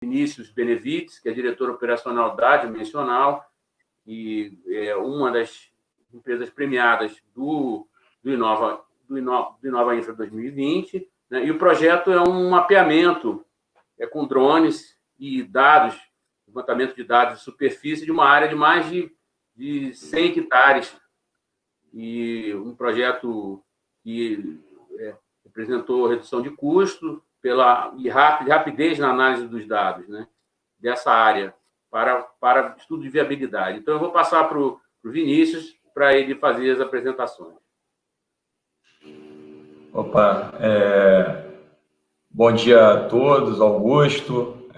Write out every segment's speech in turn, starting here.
Vinícius Benevides, que é diretor operacional da Dimensional, que é uma das empresas premiadas do Inova Infra 2020, né? E o projeto é um mapeamento com drones e dados, levantamento de dados de superfície de uma área de mais de 100 hectares, e um projeto que representou redução de custo e rapidez na análise dos dados, né, dessa área para estudo de viabilidade. Então, eu vou passar para o Vinícius para ele fazer as apresentações. Opa, bom dia a todos, Augusto,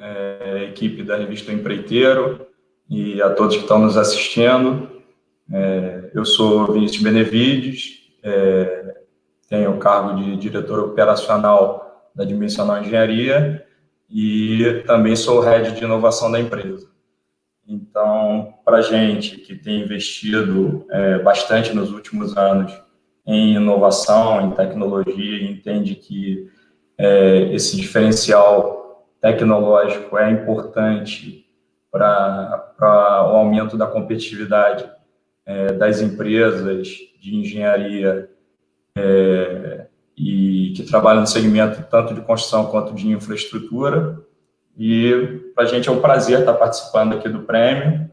equipe da Revista Empreiteiro e a todos que estão nos assistindo. Eu sou Vinícius Benevides, tenho o cargo de diretor operacional da Dimensional Engenharia e também sou o head de inovação da empresa. Então, para a gente que tem investido bastante nos últimos anos em inovação, em tecnologia, e entende que esse diferencial tecnológico é importante para o aumento da competitividade das empresas de engenharia e que trabalham no segmento tanto de construção quanto de infraestrutura. E para a gente é um prazer estar participando aqui do prêmio.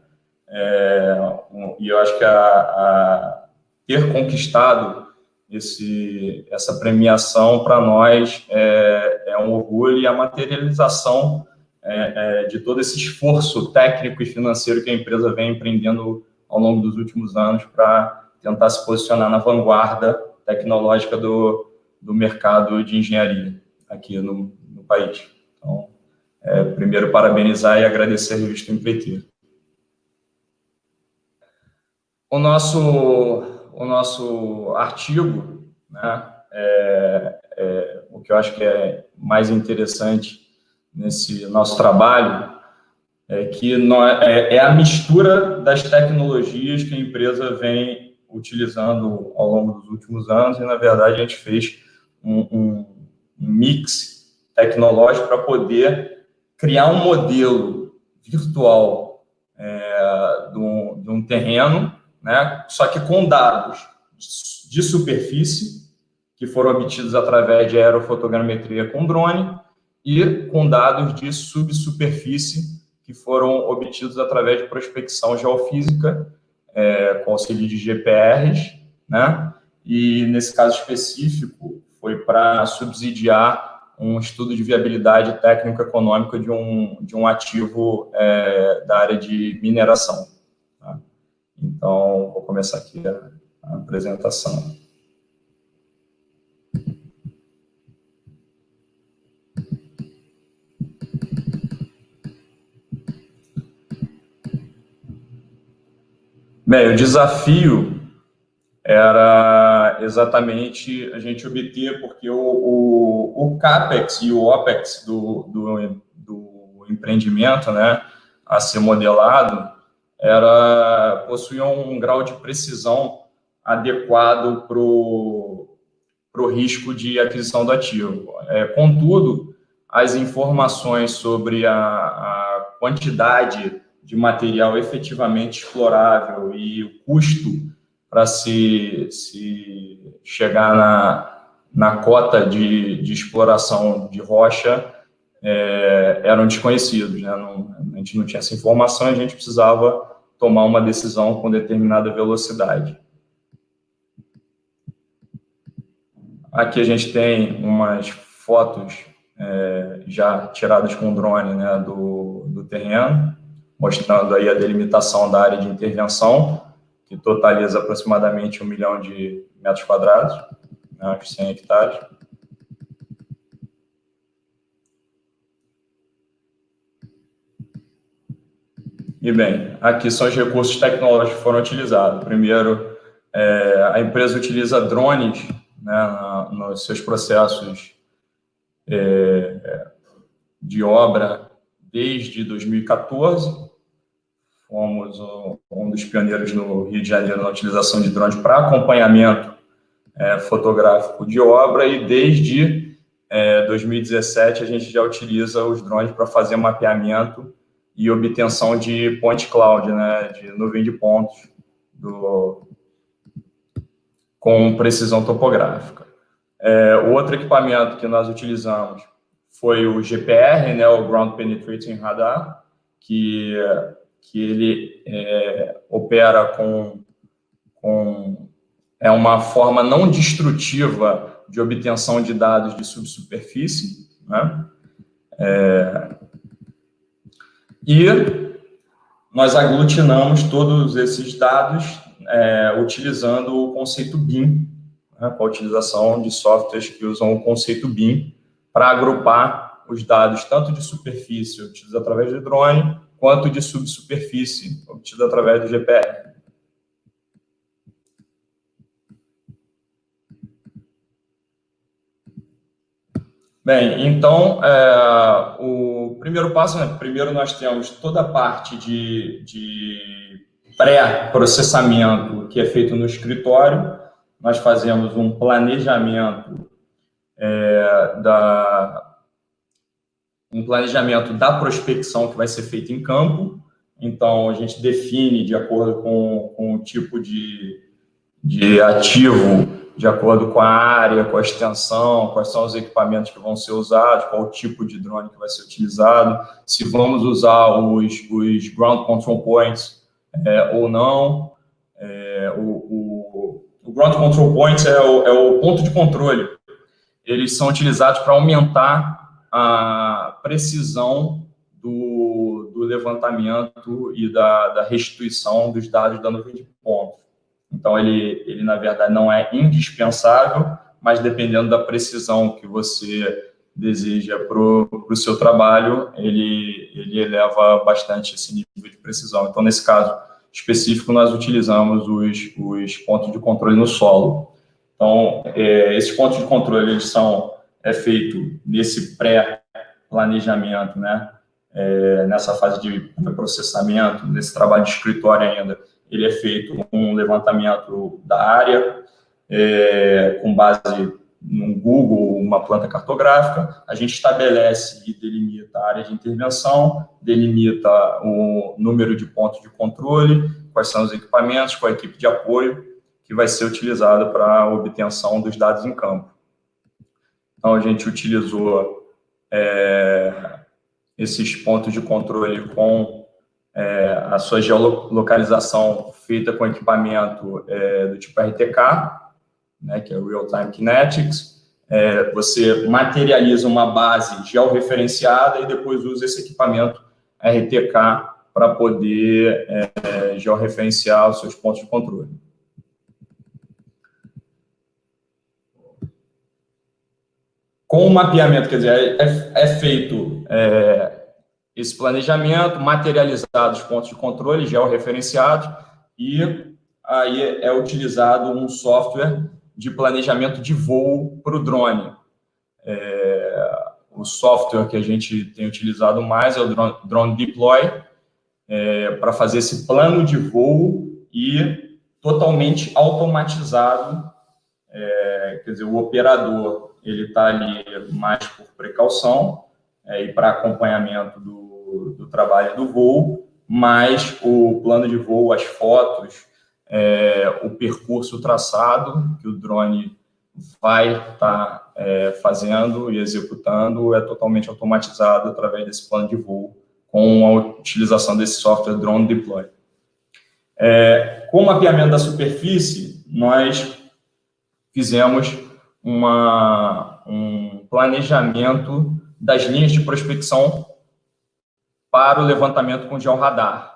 E eu acho que ter conquistado essa premiação para nós é um orgulho, e a materialização de todo esse esforço técnico e financeiro que a empresa vem empreendendo ao longo dos últimos anos para tentar se posicionar na vanguarda tecnológica do mercado de engenharia aqui no país. Então, primeiro, parabenizar e agradecer a Revista Empreiteiro. O nosso artigo, né, o que eu acho que é mais interessante nesse nosso trabalho é que é a mistura das tecnologias que a empresa vem utilizando ao longo dos últimos anos, e, na verdade, a gente fez um mix tecnológico para poder criar um modelo virtual de um terreno, né, só que com dados de superfície, que foram obtidos através de aerofotogrametria com drone, e com dados de subsuperfície, que foram obtidos através de prospecção geofísica, com auxílio de GPRs, né? E, nesse caso específico, foi para subsidiar um estudo de viabilidade técnico-econômica de um ativo da área de mineração. Tá? Então, vou começar aqui a apresentação. Bem, o desafio era exatamente a gente obter, porque o CAPEX e o OPEX do empreendimento, né, a ser modelado, possuíam um grau de precisão adequado para o risco de aquisição do ativo. Contudo, as informações sobre a quantidade de material efetivamente explorável e o custo para se chegar na cota de exploração de rocha eram desconhecidos, né? A gente não tinha essa informação, e a gente precisava tomar uma decisão com determinada velocidade. Aqui a gente tem umas fotos já tiradas com drone, né, do terreno, mostrando aí a delimitação da área de intervenção, que totaliza aproximadamente 1 milhão de metros quadrados, né, uns 100 hectares. E, bem, aqui são os recursos tecnológicos que foram utilizados. Primeiro, a empresa utiliza drones, né, nos seus processos de obra desde 2014. Fomos um dos pioneiros no Rio de Janeiro na utilização de drones para acompanhamento fotográfico de obra, e desde 2017, a gente já utiliza os drones para fazer mapeamento e obtenção de point cloud, né, de nuvem de pontos, com precisão topográfica. O outro equipamento que nós utilizamos foi o GPR, né, o Ground Penetrating Radar, que ele opera com uma forma não destrutiva de obtenção de dados de subsuperfície, né? E nós aglutinamos todos esses dados utilizando o conceito BIM, né, com a utilização de softwares que usam o conceito BIM para agrupar os dados tanto de superfície obtidos através do drone, quanto de subsuperfície obtidos através do GPR. Bem, então, o primeiro passo, né? Primeiro nós temos toda a parte de pré-processamento que é feito no escritório. Nós fazemos um planejamento da prospecção que vai ser feita em campo. Então, a gente define de acordo com o tipo de ativo, de acordo com a área, com a extensão, quais são os equipamentos que vão ser usados, qual o tipo de drone que vai ser utilizado, se vamos usar os ground control points ou não. O ground control points é o ponto de controle. Eles são utilizados para aumentar a precisão do levantamento e da restituição dos dados da nuvem de pontos. Então, ele, na verdade, não é indispensável, mas dependendo da precisão que você deseja para o seu trabalho, ele eleva bastante esse nível de precisão. Então, nesse caso específico, nós utilizamos os pontos de controle no solo. Então, esses pontos de controle eles são feito nesse pré-planejamento, né? Nessa fase de processamento, nesse trabalho de escritório ainda, ele é feito um levantamento da área, com base no Google, uma planta cartográfica. A gente estabelece e delimita a área de intervenção, delimita o número de pontos de controle, quais são os equipamentos, qual a equipe de apoio que vai ser utilizada para a obtenção dos dados em campo. Então, a gente utilizou esses pontos de controle com a sua geolocalização feita com equipamento do tipo RTK, né, que é o Real Time Kinetics. Você materializa uma base georreferenciada e depois usa esse equipamento RTK para poder georreferenciar os seus pontos de controle. Com o mapeamento, quer dizer, é feito esse planejamento, materializado os pontos de controle georreferenciados, e aí é utilizado um software de planejamento de voo para o drone. O software que a gente tem utilizado mais é o Drone Deploy, para fazer esse plano de voo e totalmente automatizado. Quer dizer, o operador ele está ali mais por precaução e para acompanhamento do trabalho do voo, mas o plano de voo, as fotos, o percurso traçado que o drone vai estar fazendo e executando é totalmente automatizado através desse plano de voo com a utilização desse software Drone Deploy. Com o mapeamento da superfície, nós fizemos um planejamento das linhas de prospecção para o levantamento com georradar.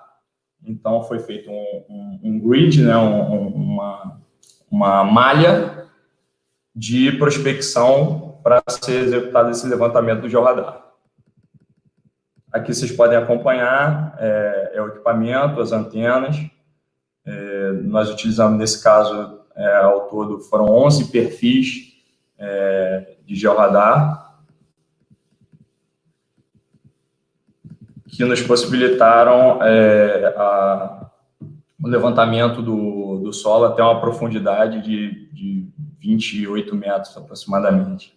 Então, foi feito um grid, né, uma malha de prospecção para ser executado esse levantamento do georradar. Aqui vocês podem acompanhar o equipamento, as antenas. Nós utilizamos, nesse caso, ao todo, foram 11 perfis de georradar, que nos possibilitaram o levantamento do solo até uma profundidade de 28 metros, aproximadamente.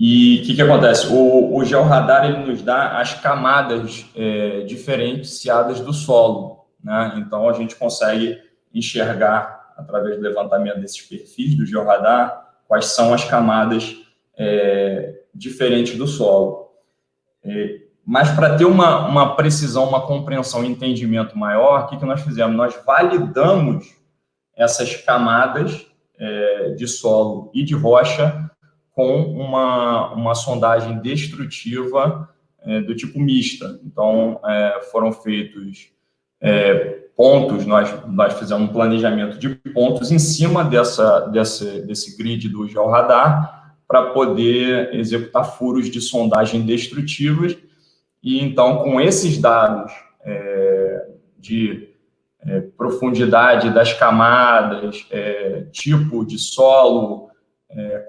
E o que acontece? O georradar ele nos dá as camadas diferenciadas do solo, né? Então, a gente consegue enxergar, através do levantamento desses perfis do georradar, quais são as camadas diferentes do solo. Mas, para ter uma precisão, uma compreensão e entendimento maior, o que nós fizemos? Nós validamos essas camadas de solo e de rocha com uma sondagem destrutiva do tipo mista. Então, foram feitos pontos, nós fizemos um planejamento de pontos em cima desse grid do georradar para poder executar furos de sondagem destrutivas. E, então, com esses dados de profundidade das camadas, tipo de solo,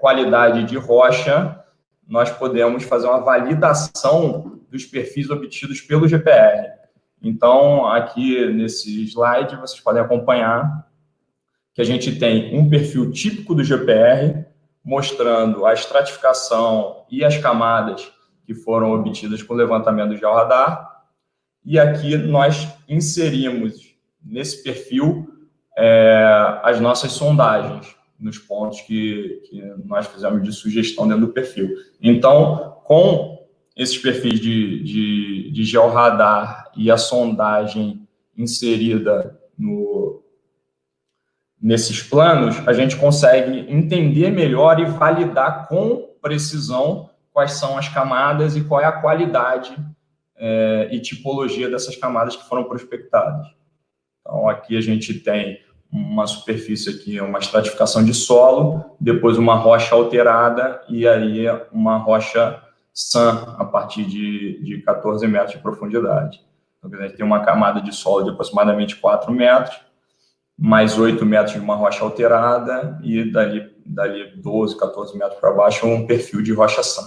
qualidade de rocha, nós podemos fazer uma validação dos perfis obtidos pelo GPR. Então, aqui nesse slide, vocês podem acompanhar que a gente tem um perfil típico do GPR, mostrando a estratificação e as camadas que foram obtidas com o levantamento do georradar. E aqui nós inserimos nesse perfil as nossas sondagens, nos pontos que nós fizemos de sugestão dentro do perfil. Então, com esses perfis de georradar e a sondagem inserida nesses planos, a gente consegue entender melhor e validar com precisão quais são as camadas e qual é a qualidade e tipologia dessas camadas que foram prospectadas. Então, aqui a gente tem uma superfície aqui, uma estratificação de solo, depois uma rocha alterada e aí uma rocha sã a partir de 14 metros de profundidade. Então, a gente tem uma camada de solo de aproximadamente 4 metros, mais 8 metros de uma rocha alterada e dali 12, 14 metros para baixo um perfil de rocha sã.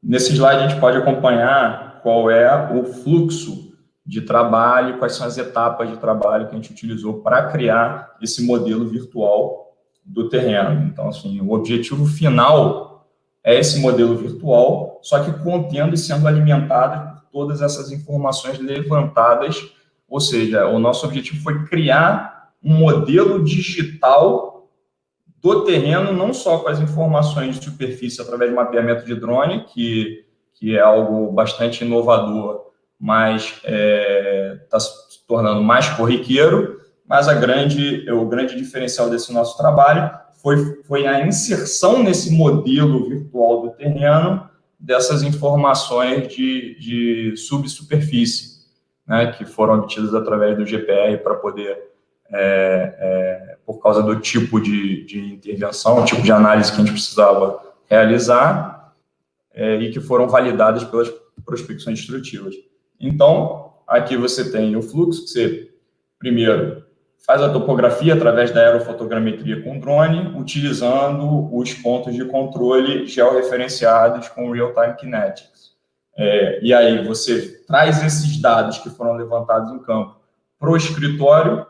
Nesse slide a gente pode acompanhar qual é o fluxo de trabalho, quais são as etapas de trabalho que a gente utilizou para criar esse modelo virtual do terreno. Então, assim, o objetivo final é esse modelo virtual, só que contendo e sendo alimentado por todas essas informações levantadas, ou seja, o nosso objetivo foi criar um modelo digital do terreno, não só com as informações de superfície através de mapeamento de drone, que é algo bastante inovador, mas está se tornando mais corriqueiro, mas o grande diferencial desse nosso trabalho foi a inserção nesse modelo virtual do terreno dessas informações de subsuperfície, né, que foram obtidas através do GPR para poder, por causa do tipo de intervenção, o tipo de análise que a gente precisava realizar, e que foram validadas pelas prospecções destrutivas. Então, aqui você tem o fluxo, que você, primeiro, faz a topografia através da aerofotogrametria com drone, utilizando os pontos de controle georreferenciados com Real-Time Kinetics. E aí você traz esses dados que foram levantados em campo para o escritório,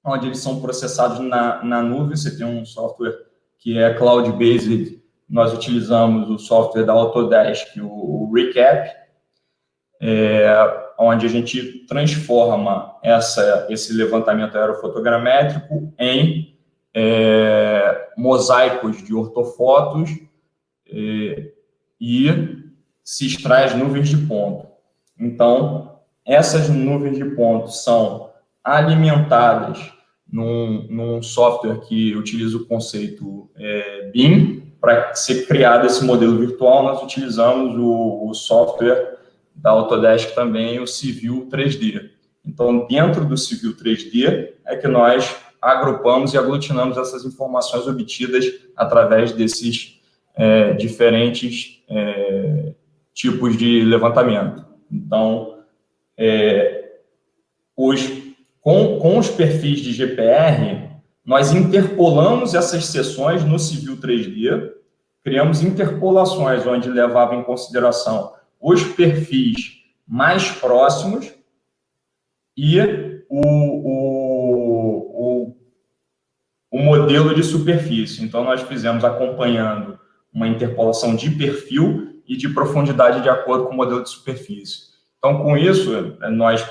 onde eles são processados na nuvem. Você tem um software que é cloud-based, nós utilizamos o software da Autodesk, o Recap, onde a gente transforma esse levantamento aerofotogramétrico em mosaicos de ortofotos e se extrai as nuvens de ponto. Então, essas nuvens de ponto são alimentadas num software que utiliza o conceito BIM. Para ser criado esse modelo virtual, nós utilizamos o software da Autodesk também, o Civil 3D. Então, dentro do Civil 3D é que nós agrupamos e aglutinamos essas informações obtidas através desses diferentes tipos de levantamento. Então, com os perfis de GPR, nós interpolamos essas seções no Civil 3D, criamos interpolações onde levava em consideração os perfis mais próximos e o o modelo de superfície. Então, nós fizemos acompanhando uma interpolação de perfil e de profundidade de acordo com o modelo de superfície. Então, com isso, nós,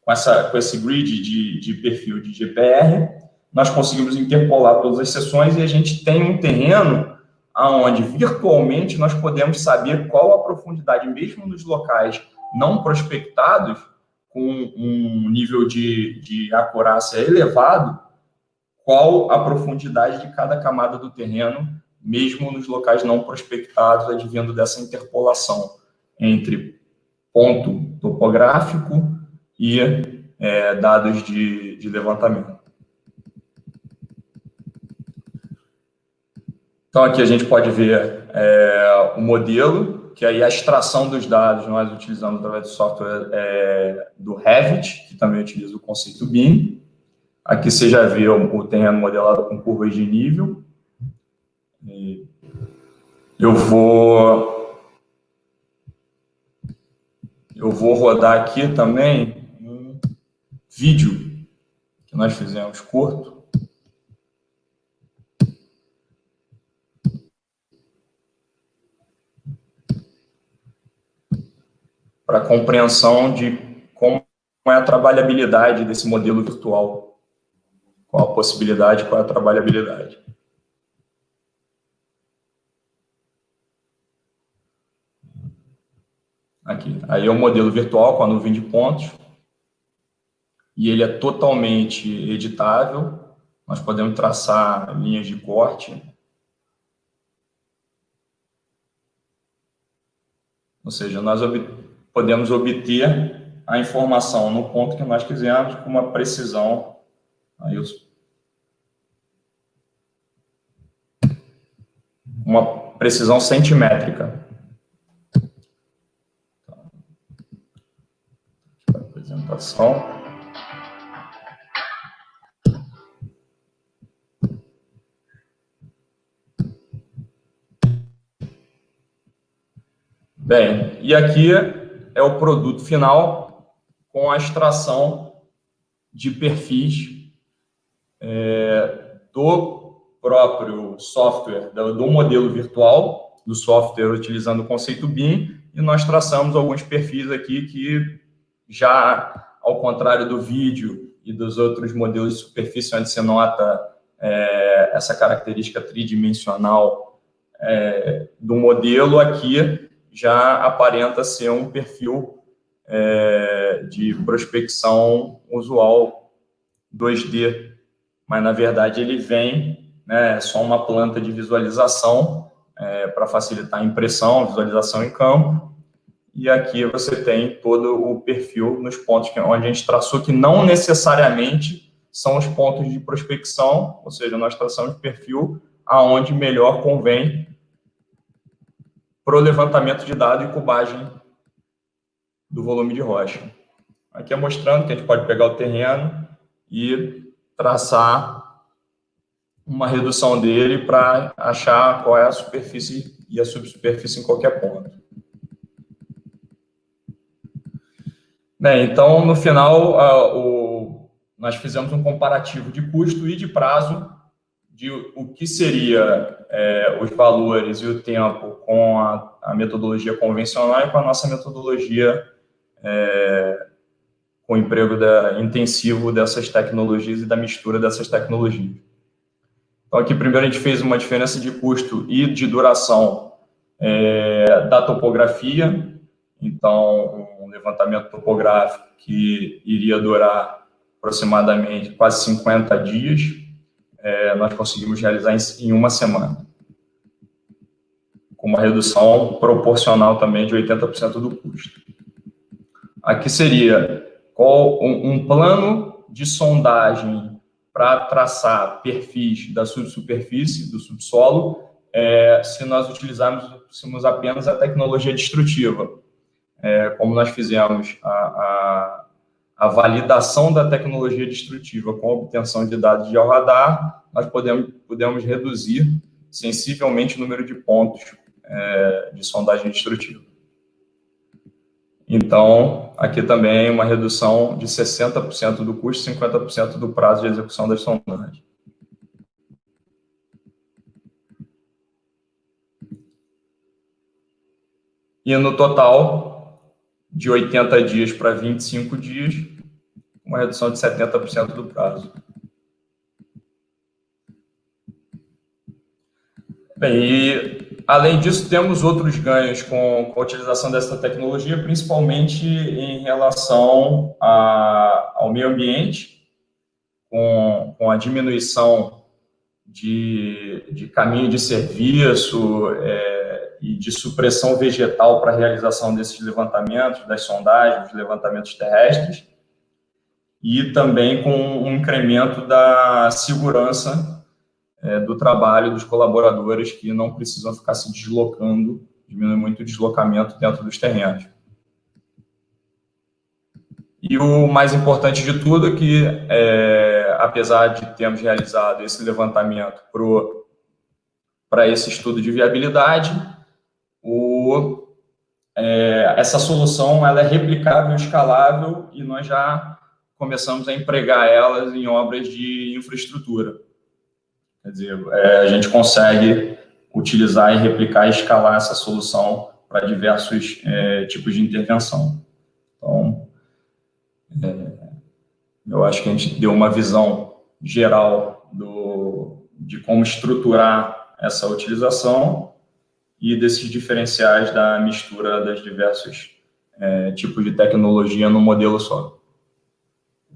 com esse grid de perfil de GPR, nós conseguimos interpolar todas as seções e a gente tem um terreno onde, virtualmente, nós podemos saber qual a profundidade, mesmo nos locais não prospectados, com um nível de acurácia elevado, qual a profundidade de cada camada do terreno, mesmo nos locais não prospectados, advindo dessa interpolação entre ponto topográfico e dados de levantamento. Então, aqui a gente pode ver o modelo, que aí a extração dos dados nós utilizamos através do software do Revit, que também utiliza o conceito BIM. Aqui você já vê o terreno modelado com curvas de nível. E eu vou rodar aqui também um vídeo que nós fizemos curto. Para a compreensão de como é a trabalhabilidade desse modelo virtual. Qual a possibilidade, qual é a trabalhabilidade. Aqui. Aí é o modelo virtual com a nuvem de pontos. E ele é totalmente editável. Nós podemos traçar linhas de corte. Ou seja, nós podemos obter a informação no ponto que nós quisermos com uma precisão. Aí uma precisão centimétrica. Apresentação. Bem, e aqui é o produto final com a extração de perfis do próprio software, do modelo virtual, do software utilizando o conceito BIM, e nós traçamos alguns perfis aqui que já, ao contrário do vídeo e dos outros modelos de superfície, onde você nota essa característica tridimensional do modelo, aqui já aparenta ser um perfil de prospecção usual 2D, mas, na verdade, ele vem só uma planta de visualização para facilitar a impressão, visualização em campo, e aqui você tem todo o perfil nos pontos onde a gente traçou, que não necessariamente são os pontos de prospecção, ou seja, nós traçamos perfil aonde melhor convém para o levantamento de dados e cubagem do volume de rocha. Aqui é mostrando que a gente pode pegar o terreno e traçar uma redução dele para achar qual é a superfície e a subsuperfície em qualquer ponto. Bem, então, no final, nós fizemos um comparativo de custo e de prazo de o que seria os valores e o tempo com a metodologia convencional e com a nossa metodologia com o emprego intensivo dessas tecnologias e da mistura dessas tecnologias. Então, aqui, primeiro, a gente fez uma diferença de custo e de duração da topografia. Então, um levantamento topográfico que iria durar aproximadamente quase 50 dias, nós conseguimos realizar em uma semana, com uma redução proporcional também de 80% do custo. Aqui seria um plano de sondagem para traçar perfis da subsuperfície, do subsolo, se nós utilizarmos apenas a tecnologia destrutiva. Como nós fizemos a validação da tecnologia destrutiva com a obtenção de dados de georradar, nós podemos reduzir sensivelmente o número de pontos de sondagem destrutiva. Então, aqui também uma redução de 60% do custo e 50% do prazo de execução das sondagens. e no total, de 80 dias para 25 dias, uma redução de 70% do prazo. Bem, e além disso, temos outros ganhos com a utilização dessa tecnologia, principalmente em relação ao meio ambiente, com a diminuição de caminho de serviço e de supressão vegetal para a realização desses levantamentos, das sondagens, dos levantamentos terrestres, e também com um incremento da segurança do trabalho dos colaboradores, que não precisam ficar se deslocando, diminui muito o deslocamento dentro dos terrenos. E o mais importante de tudo é que, apesar de termos realizado esse levantamento para esse estudo de viabilidade, essa solução ela é replicável, escalável, e nós já começamos a empregar elas em obras de infraestrutura. Quer dizer, a gente consegue utilizar e replicar e escalar essa solução para diversos tipos de intervenção. Então, eu acho que a gente deu uma visão geral de como estruturar essa utilização e desses diferenciais da mistura das diversos tipos de tecnologia no modelo só.